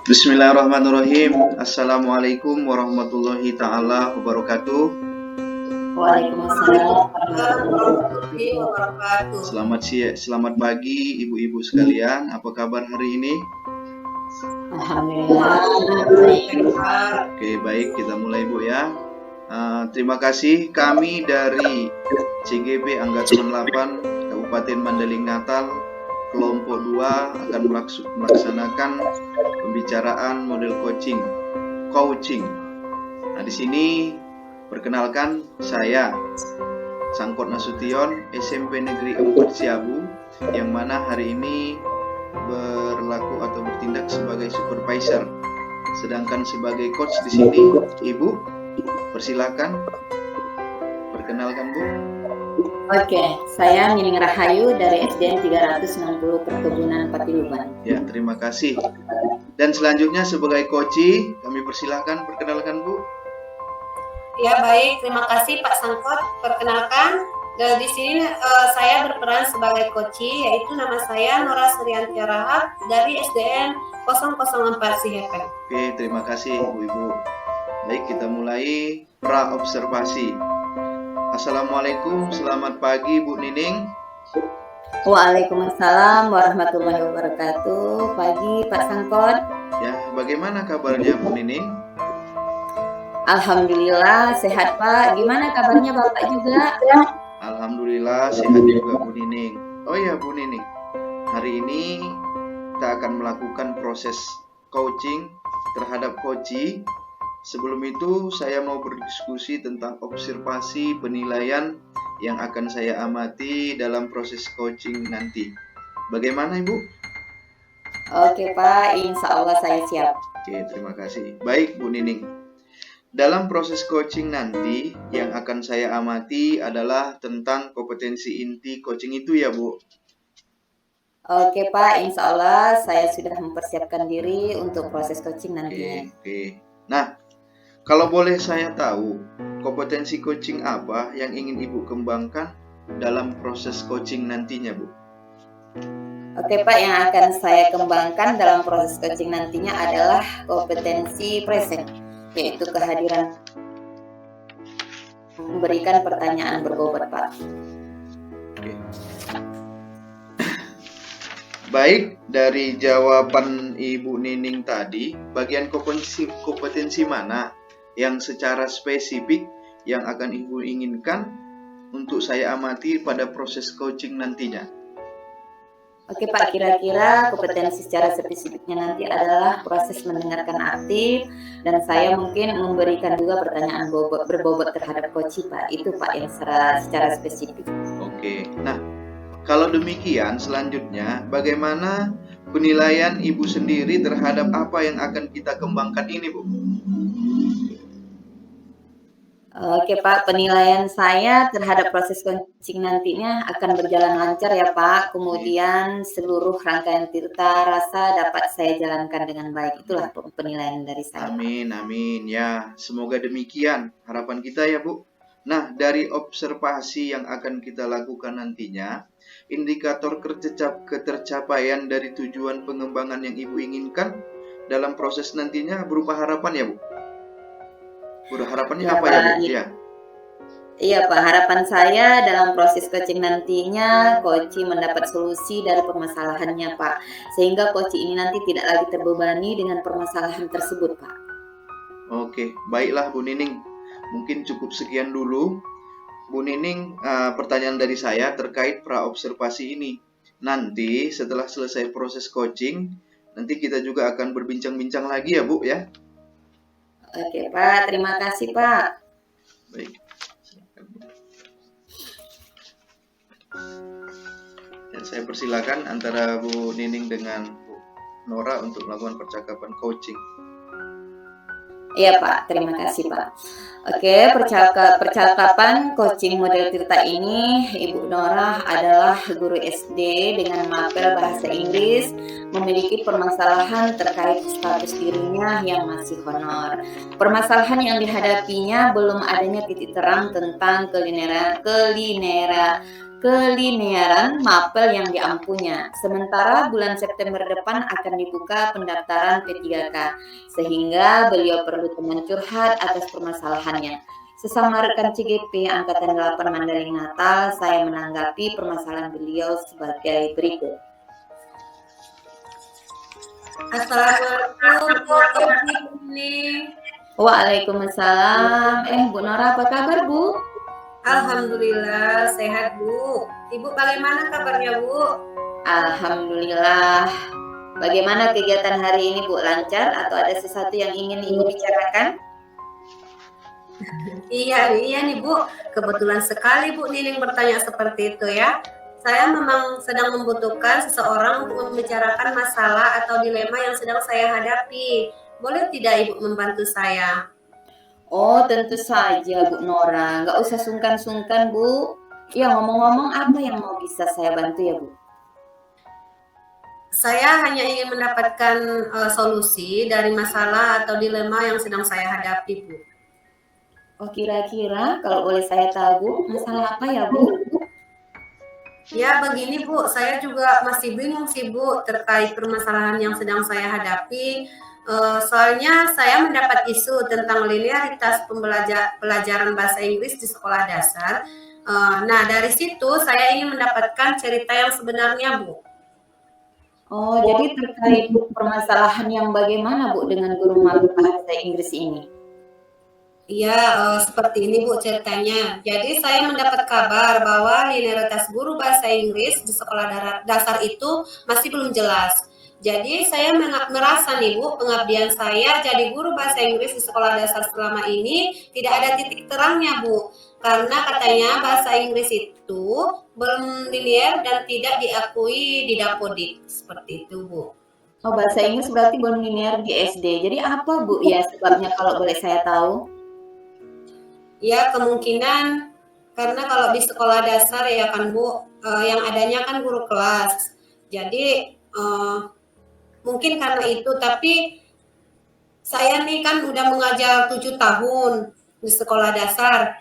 Bismillahirrahmanirrahim. Assalamualaikum warahmatullahi ta'ala wabarakatuh. Waalaikumsalam warahmatullahi wabarakatuh. Selamat pagi ibu-ibu sekalian. Apa kabar hari ini? Alhamdulillah. Oke, baik, kita mulai Bu ya. Terima kasih, kami dari CGP Angkatan 8 Kabupaten Mandailing Natal kelompok 2 akan melaksanakan pembicaraan model coaching. Nah, di sini perkenalkan saya Sangkot Nasution, SMP Negeri 4 Siabu, yang mana hari ini berlaku atau bertindak sebagai supervisor. Sedangkan sebagai coach di sini Ibu, persilakan perkenalkan Bu. Oke, saya Nining Rahayu dari SDN 360 Perkebunan Patiluban. Ya, terima kasih. Dan selanjutnya sebagai coach, kami persilakan perkenalkan Bu. Ya, baik, terima kasih Pak Sangkot. Perkenalkan, di sini saya berperan sebagai coach, yaitu nama saya Nora Suryanti Rahab dari SDN 004 Sihepeng. Oke, terima kasih Bu-Ibu. Baik, kita mulai pra-observasi. Assalamualaikum, selamat pagi Bu Nining. Waalaikumsalam warahmatullahi wabarakatuh. Pagi Pak Sangkot. Ya, bagaimana kabarnya Bu Nining? Alhamdulillah sehat Pak. Gimana kabarnya Bapak juga? Alhamdulillah sehat juga Bu Nining. Oh ya Bu Nining, hari ini kita akan melakukan proses coaching terhadap coach. Sebelum itu saya mau berdiskusi tentang observasi penilaian yang akan saya amati dalam proses coaching nanti. Bagaimana Ibu? Oke Pak, insya Allah saya siap. Oke, terima kasih. Baik Bu Nining, dalam proses coaching nanti yang akan saya amati adalah tentang kompetensi inti coaching itu ya Bu. Oke Pak, insya Allah saya sudah mempersiapkan diri untuk proses coaching nantinya. Oke. Nah, kalau boleh saya tahu, kompetensi coaching apa yang ingin Ibu kembangkan dalam proses coaching nantinya, Bu? Oke Pak, yang akan saya kembangkan dalam proses coaching nantinya adalah kompetensi present, yaitu kehadiran memberikan pertanyaan berbobot Pak. Oke. Baik, dari jawaban Ibu Nining tadi, bagian kompetensi mana yang secara spesifik yang akan Ibu inginkan untuk saya amati pada proses coaching nantinya? Oke Pak, kira-kira kompetensi secara spesifiknya nanti adalah proses mendengarkan aktif, dan saya mungkin memberikan juga pertanyaan berbobot terhadap coach Pak. Itu Pak yang secara spesifik. Oke, nah kalau demikian selanjutnya bagaimana penilaian Ibu sendiri terhadap apa yang akan kita kembangkan ini Bu? Oke Pak, penilaian saya terhadap proses coaching nantinya akan berjalan lancar ya Pak. Kemudian seluruh rangkaian tirta rasa dapat saya jalankan dengan baik. Itulah penilaian dari saya. Amin, amin ya. Semoga demikian harapan kita ya Bu. Nah, dari observasi yang akan kita lakukan nantinya, indikator ketercapaian dari tujuan pengembangan yang Ibu inginkan dalam proses nantinya berupa harapan ya Bu? Harapannya apa ya Bu? Ya. Iya Pak, harapan saya dalam proses coaching nantinya coach mendapat solusi dari permasalahannya Pak, sehingga coach ini nanti tidak lagi terbebani dengan permasalahan tersebut Pak. Oke, baiklah Bu Nining, mungkin cukup sekian dulu Bu Nining, pertanyaan dari saya terkait pra-observasi ini. Nanti setelah selesai proses coaching, nanti kita juga akan berbincang-bincang lagi ya Bu ya. Oke Pak, terima kasih Pak. Baik, silakan Bu. Dan saya persilakan antara Bu Nining dengan Bu Nora untuk melakukan percakapan coaching. Iya Pak, terima kasih Pak. Oke, percakapan coaching model Tirta ini, Ibu Nora adalah guru SD dengan mapel bahasa Inggris, memiliki permasalahan terkait status dirinya yang masih honor. Permasalahan yang dihadapinya belum adanya titik terang tentang kelinearan mapel yang diampunya. Sementara bulan September depan akan dibuka pendaftaran P3K, sehingga beliau perlu teman curhat atas permasalahannya. Sesama rekan CGP Angkatan 8 Mandailing Natal, saya menanggapi permasalahan beliau sebagai berikut. Assalamualaikum Bu Tobini. Waalaikumsalam. Bu Nora, apa kabar Bu? Alhamdulillah sehat Bu. Ibu bagaimana kabarnya Bu? Alhamdulillah. Bagaimana kegiatan hari ini Bu? Lancar atau ada sesuatu yang ingin Ibu bicarakan? Iya nih Bu. Kebetulan sekali Bu Nining bertanya seperti itu ya. Saya memang sedang membutuhkan seseorang untuk membicarakan masalah atau dilema yang sedang saya hadapi. Boleh tidak Ibu membantu saya? Oh, tentu saja Bu Nora. Nggak usah sungkan-sungkan Bu. Ya, ngomong-ngomong apa yang mau bisa saya bantu ya Bu? Saya hanya ingin mendapatkan solusi dari masalah atau dilema yang sedang saya hadapi Bu. Oh, kira-kira kalau boleh saya tahu masalah apa ya Bu? Ya begini Bu, saya juga masih bingung sih Bu terkait permasalahan yang sedang saya hadapi. Soalnya saya mendapat isu tentang linearitas pelajaran bahasa Inggris di sekolah dasar. Nah dari situ saya ingin mendapatkan cerita yang sebenarnya Bu. Oh, jadi terkait permasalahan yang bagaimana Bu dengan guru mata bahasa Inggris ini? Iya, seperti ini Bu ceritanya. Jadi saya mendapat kabar bahwa linearitas guru bahasa Inggris di sekolah dasar itu masih belum jelas. Jadi saya merasa nih Bu, pengabdian saya jadi guru bahasa Inggris di sekolah dasar selama ini tidak ada titik terangnya Bu. Karena katanya bahasa Inggris itu belum linear dan tidak diakui di Dapodik. Seperti itu Bu. Oh, bahasa Inggris berarti belum linear di SD. Jadi apa Bu ya sebabnya kalau boleh saya tahu? Ya kemungkinan karena kalau di sekolah dasar ya kan Bu, yang adanya kan guru kelas. Jadi mungkin karena itu, tapi saya nih kan udah mengajar 7 tahun di sekolah dasar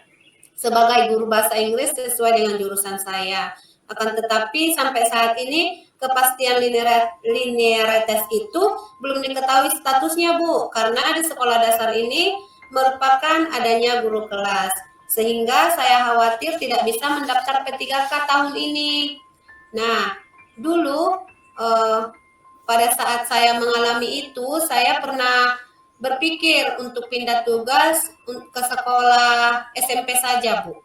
sebagai guru bahasa Inggris sesuai dengan jurusan saya. Akan tetapi sampai saat ini kepastian linearitas itu belum diketahui statusnya Bu, karena di sekolah dasar ini merupakan adanya guru kelas, sehingga saya khawatir tidak bisa mendaftar P3K tahun ini. Nah, dulu pada saat saya mengalami itu, saya pernah berpikir untuk pindah tugas ke sekolah SMP saja, Bu.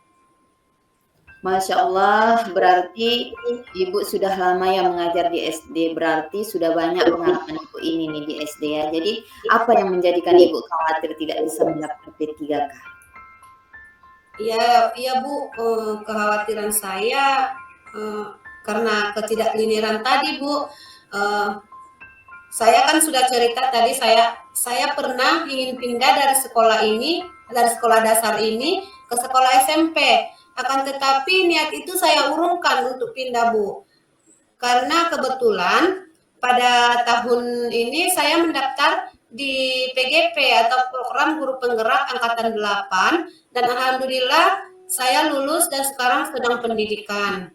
Masya Allah, berarti Ibu sudah lama ya mengajar di SD, berarti sudah banyak pengalaman Ibu ini nih di SD ya. Jadi apa yang menjadikan Ibu khawatir tidak bisa mendapatkan P3K? Iya Bu, kekhawatiran saya karena ketidaklinearan tadi Bu. Saya kan sudah cerita tadi saya pernah ingin pindah dari sekolah dasar ini ke sekolah SMP. Akan tetapi niat itu saya urungkan untuk pindah Bu. Karena kebetulan pada tahun ini saya mendaftar di PGP atau program guru penggerak angkatan 8 dan alhamdulillah saya lulus dan sekarang sedang pendidikan.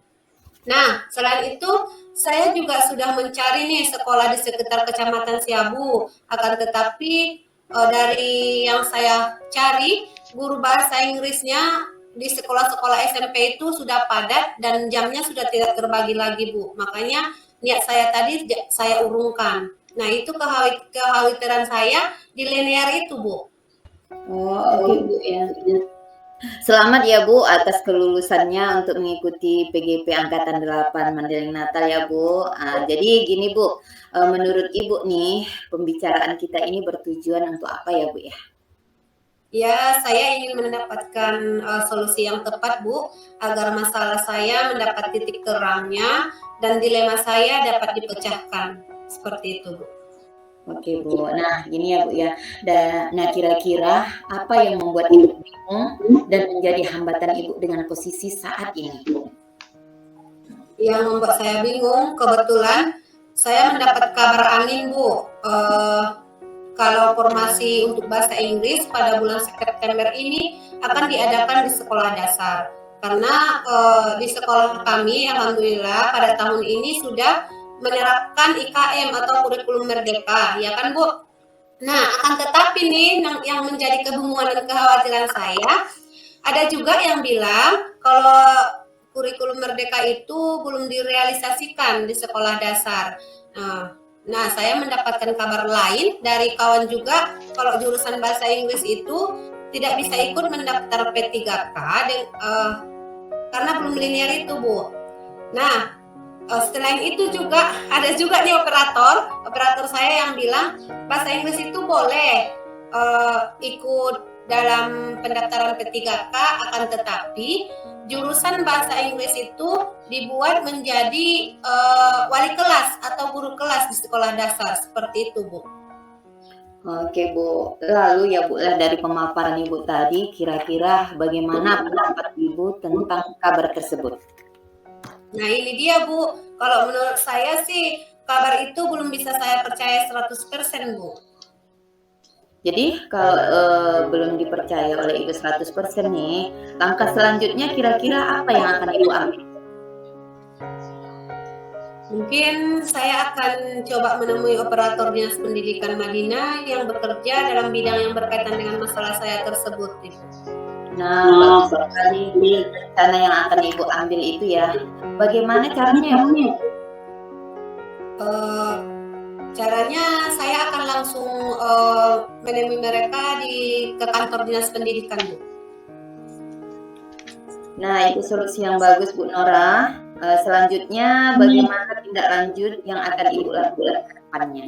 Nah, selain itu saya juga sudah mencari nih sekolah di sekitar Kecamatan Siabu. Akan tetapi dari yang saya cari guru bahasa Inggrisnya di sekolah-sekolah SMP itu sudah padat dan jamnya sudah tidak terbagi lagi Bu. Makanya niat saya tadi saya urungkan. Nah itu kekhawatiran saya di linear itu Bu. Oh Bu ya. Selamat ya Bu atas kelulusannya untuk mengikuti PGP Angkatan 8 Mandailing Natal ya Bu. Jadi gini Bu, menurut Ibu nih pembicaraan kita ini bertujuan untuk apa ya Bu ya? Ya, saya ingin mendapatkan solusi yang tepat, Bu, agar masalah saya mendapat titik terangnya dan dilema saya dapat dipecahkan. Seperti itu, Bu. Oke, Bu. Nah, gini ya, Bu ya. Nah, kira-kira apa yang membuat Ibu bingung dan menjadi hambatan Ibu dengan posisi saat ini? Yang membuat saya bingung, kebetulan saya mendapat kabar angin, Bu. Kalau formasi untuk bahasa Inggris pada bulan September ini akan diadakan di sekolah dasar. Karena di sekolah kami alhamdulillah pada tahun ini sudah menerapkan IKM atau kurikulum merdeka, ya kan Bu? Nah, akan tetapi nih yang menjadi kebingungan dan kekhawatiran saya, ada juga yang bilang kalau kurikulum merdeka itu belum direalisasikan di sekolah dasar. Nah, saya mendapatkan kabar lain dari kawan juga kalau jurusan bahasa Inggris itu tidak bisa ikut mendaftar P3K karena belum linear itu, Bu. Nah, selain itu juga ada juga nih operator saya yang bilang bahasa Inggris itu boleh ikut dalam pendaftaran P3K, akan tetapi jurusan bahasa Inggris itu dibuat menjadi wali kelas atau guru kelas di sekolah dasar, seperti itu, Bu. Oke Bu, lalu ya Bu, dari pemaparan Ibu tadi, kira-kira bagaimana pendapat Ibu tentang kabar tersebut? Nah ini dia Bu, kalau menurut saya sih kabar itu belum bisa saya percaya 100% Bu. Jadi kalau belum dipercaya oleh Ibu 100% nih, langkah selanjutnya kira-kira apa yang akan Ibu ambil? Mungkin saya akan coba menemui operator dinas pendidikan Madinah yang bekerja dalam bidang yang berkaitan dengan masalah saya tersebut. Nah, bagus sekali rencana yang akan Ibu ambil itu ya. Bagaimana caranya ya Bu? Caranya saya akan langsung menemui mereka ke kantor dinas pendidikan, Bu. Nah, itu solusi yang bagus Bu Nora. Selanjutnya bagaimana tindak lanjut yang akan Ibu lakukan ke depannya?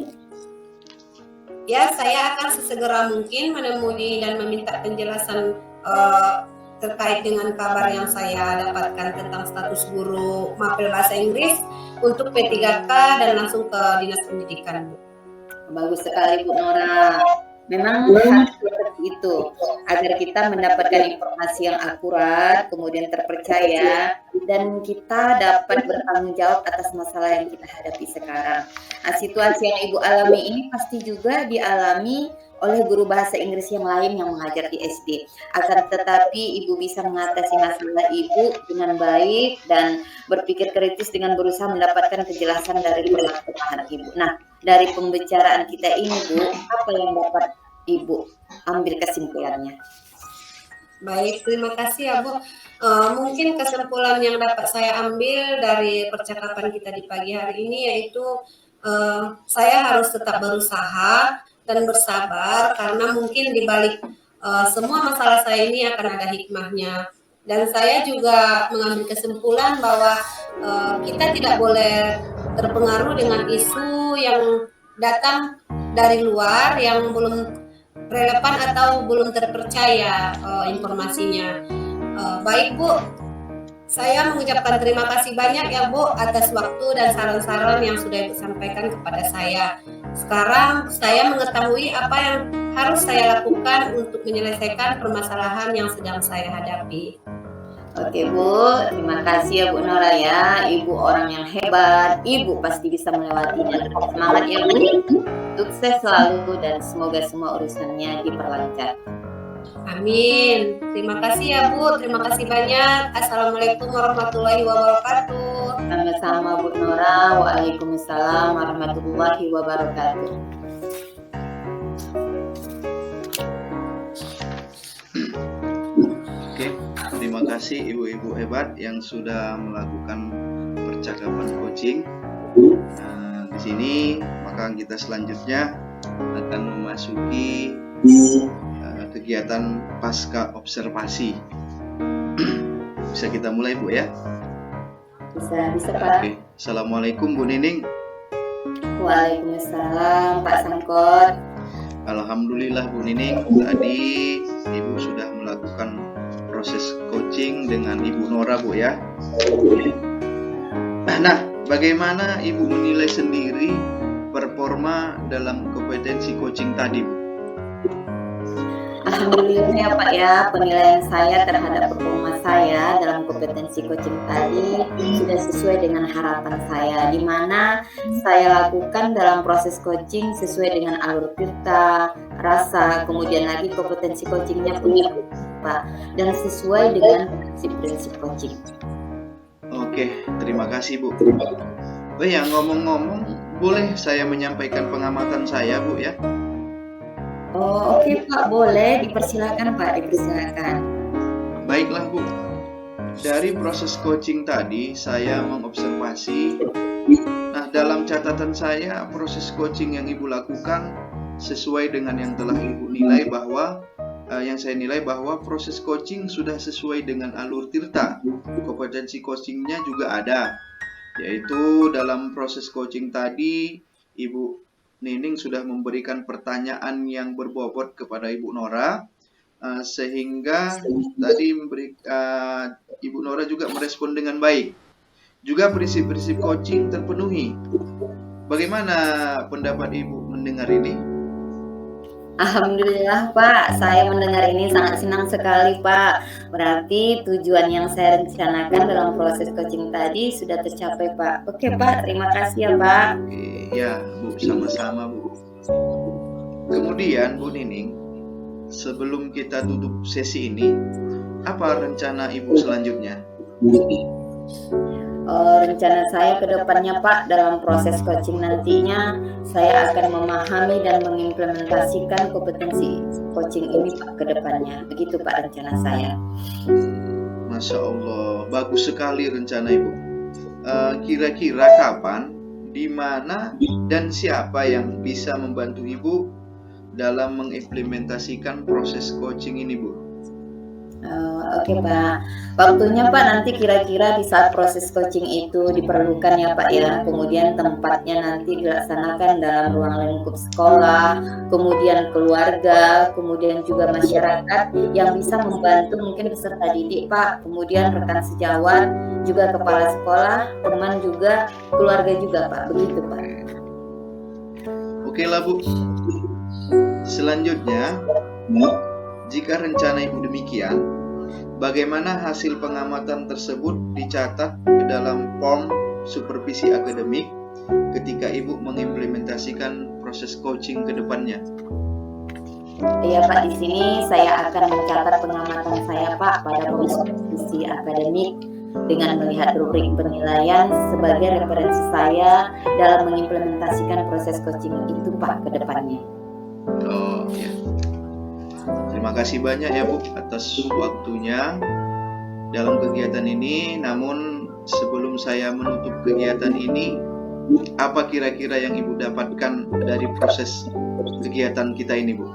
Ya, saya akan sesegera mungkin menemui dan meminta penjelasan terkait dengan kabar yang saya dapatkan tentang status guru mapel bahasa Inggris untuk P3K dan langsung ke dinas pendidikan, Bu. Bagus sekali Bu Nora. Memang harus seperti itu agar kita mendapatkan informasi yang akurat, kemudian terpercaya, dan kita dapat bertanggung jawab atas masalah yang kita hadapi sekarang. Nah, situasi yang Ibu alami ini pasti juga dialami oleh guru bahasa Inggris yang lain yang mengajar di SD. Akan tetapi Ibu bisa mengatasi masalah Ibu dengan baik dan berpikir kritis dengan berusaha mendapatkan kejelasan dari permasalahan Ibu. Nah, dari pembicaraan kita ini Bu, apa yang dapat Ibu ambil kesimpulannya? Baik, terima kasih ya Bu. Mungkin kesimpulan yang dapat saya ambil dari percakapan kita di pagi hari ini yaitu saya harus tetap berusaha dan bersabar karena mungkin di balik semua masalah saya ini akan ada hikmahnya. Dan saya juga mengambil kesimpulan bahwa kita tidak boleh terpengaruh dengan isu yang datang dari luar yang belum relevan atau belum terpercaya informasinya. Baik Bu, saya mengucapkan terima kasih banyak ya Bu atas waktu dan saran-saran yang sudah Ibu sampaikan kepada saya. Sekarang saya mengetahui apa yang harus saya lakukan untuk menyelesaikan permasalahan yang sedang saya hadapi. Oke Bu, terima kasih ya Bu Nora ya. Ibu orang yang hebat, Ibu pasti bisa melewatinya. Tetap semangat ya Bu. Sukses selalu dan semoga semua urusannya diperlancar. Amin. Terima kasih ya Bu, terima kasih banyak. Assalamualaikum warahmatullahi wabarakatuh. Sama-sama Bu Nora. Waalaikumsalam warahmatullahi wabarakatuh. Oke, terima kasih ibu-ibu hebat yang sudah melakukan percakapan coaching. Di sini maka kita selanjutnya akan memasuki kegiatan pasca observasi. Bisa kita mulai Bu ya? Bisa Pak. Oke. Assalamualaikum Bu Nining. Waalaikumsalam Pak Sangkot. Alhamdulillah Bu Nining, tadi Ibu sudah melakukan proses coaching dengan Ibu Nora Bu ya. Nah, bagaimana Ibu menilai sendiri performa dalam kompetensi coaching tadi Bu? Alhamdulillah ya Pak ya, penilaian saya terhadap performa saya dalam kompetensi coaching tadi sudah sesuai dengan harapan saya, di mana saya lakukan dalam proses coaching sesuai dengan alur tirta, rasa, kemudian lagi kompetensi coachingnya punya Pak, dan sesuai dengan prinsip-prinsip coaching. Oke, terima kasih Bu. Oh ya, ngomong-ngomong, boleh saya menyampaikan pengamatan saya Bu ya? Oh, oke Pak, boleh, dipersilakan Pak, dipersilakan. Baiklah Bu, dari proses coaching tadi saya mengobservasi. Nah, dalam catatan saya, proses coaching yang Ibu lakukan sesuai dengan yang telah Ibu nilai bahwa saya nilai bahwa proses coaching sudah sesuai dengan alur Tirta. Kompetensi coachingnya juga ada, yaitu dalam proses coaching tadi Ibu Nining sudah memberikan pertanyaan yang berbobot kepada Ibu Nora, sehingga tadi Ibu Nora juga merespon dengan baik. Juga prinsip-prinsip coaching terpenuhi. Bagaimana pendapat Ibu mendengar ini? Alhamdulillah Pak, saya mendengar ini sangat senang sekali Pak. Berarti tujuan yang saya rencanakan dalam proses coaching tadi sudah tercapai Pak. Oke Pak, terima kasih ya Pak. Oke, ya Bu, sama-sama Bu. Kemudian Bu Nining, sebelum kita tutup sesi ini, apa rencana Ibu selanjutnya? Rencana saya ke depannya Pak, dalam proses coaching nantinya saya akan memahami dan mengimplementasikan kompetensi coaching ini Pak ke depannya. Begitu Pak rencana saya. Masya Allah, bagus sekali rencana Ibu. Kira-kira kapan, di mana, dan siapa yang bisa membantu Ibu dalam mengimplementasikan proses coaching ini Bu? Oke Pak, waktunya Pak nanti kira-kira di saat proses coaching itu diperlukan ya Pak ya. Kemudian tempatnya nanti dilaksanakan dalam ruang lingkup sekolah, kemudian keluarga, kemudian juga masyarakat yang bisa membantu mungkin peserta didik Pak, kemudian rekan sejawat, juga kepala sekolah, teman juga, keluarga juga Pak, begitu Pak. Oke lah Bu. Selanjutnya, jika rencana Ibu demikian, bagaimana hasil pengamatan tersebut dicatat ke dalam form supervisi akademik ketika Ibu mengimplementasikan proses coaching ke depannya? Iya Pak, di sini saya akan mencatat pengamatan saya Pak pada form supervisi akademik dengan melihat rubrik penilaian sebagai referensi saya dalam mengimplementasikan proses coaching itu Pak ke depannya. Oh ya. Terima kasih banyak ya Bu atas waktunya dalam kegiatan ini. Namun sebelum saya menutup kegiatan ini, apa kira-kira yang Ibu dapatkan dari proses kegiatan kita ini Bu?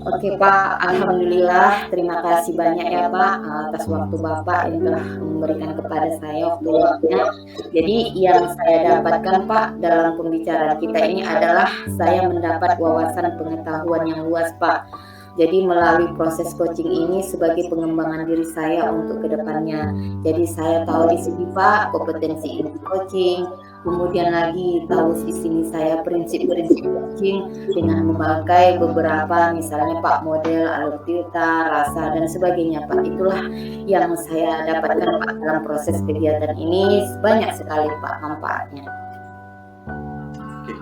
Oke Pak, Alhamdulillah, terima kasih banyak ya Pak atas waktu Bapak yang telah memberikan kepada saya waktunya. Jadi yang saya dapatkan Pak dalam pembicaraan kita ini adalah saya mendapat wawasan pengetahuan yang luas Pak. Jadi melalui proses coaching ini sebagai pengembangan diri saya untuk kedepannya. Jadi saya tahu di sini Pak kompetensi ilmu coaching, kemudian lagi tahu di sini saya prinsip-prinsip coaching dengan memakai beberapa misalnya Pak model alur Tirta, rasa dan sebagainya Pak. Itulah yang saya dapatkan Pak dalam proses kegiatan ini, banyak sekali Pak manfaatnya. Oke.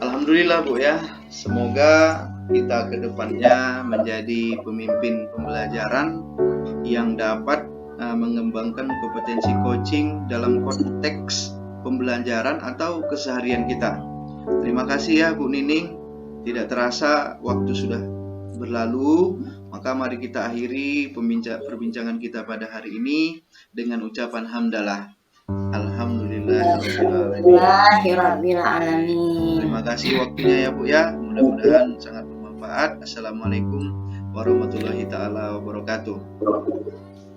Alhamdulillah Bu ya, semoga kita ke depannya menjadi pemimpin pembelajaran yang dapat mengembangkan kompetensi coaching dalam konteks pembelajaran atau keseharian kita. Terima kasih ya Bu Nining. Tidak terasa waktu sudah berlalu, maka mari kita akhiri perbincangan kita pada hari ini dengan ucapan hamdalah. Alhamdulillahirabbil alamin. Terima kasih waktunya ya Bu ya. Mudah-mudahan sangat bermanfaat. Assalamualaikum warahmatullahi taala wabarakatuh.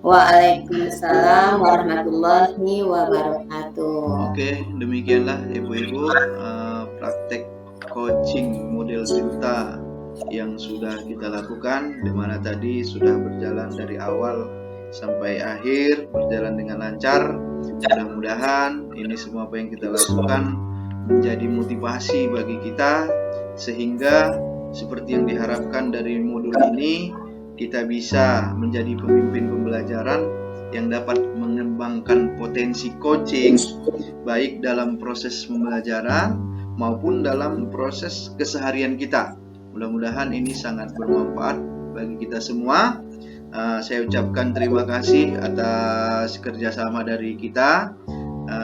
Waalaikumsalam warahmatullahi wabarakatuh. Oke, demikianlah ibu-ibu praktek coaching model Tirta yang sudah kita lakukan, di mana tadi sudah berjalan dari awal sampai akhir, berjalan dengan lancar. Mudah-mudahan ini semua apa yang kita lakukan menjadi motivasi bagi kita, sehingga seperti yang diharapkan dari modul ini, kita bisa menjadi pemimpin pembelajaran yang dapat mengembangkan potensi coaching baik dalam proses pembelajaran maupun dalam proses keseharian kita. Mudah-mudahan ini sangat bermanfaat bagi kita semua. Saya ucapkan terima kasih atas kerjasama dari kita.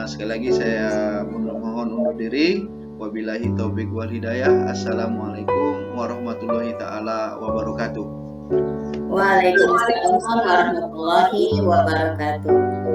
Sekali lagi saya mohon undur diri. Wabillahi taufiq wal hidayah. Assalamualaikum warahmatullahi taala wabarakatuh. Waalaikumsalam warahmatullahi wabarakatuh.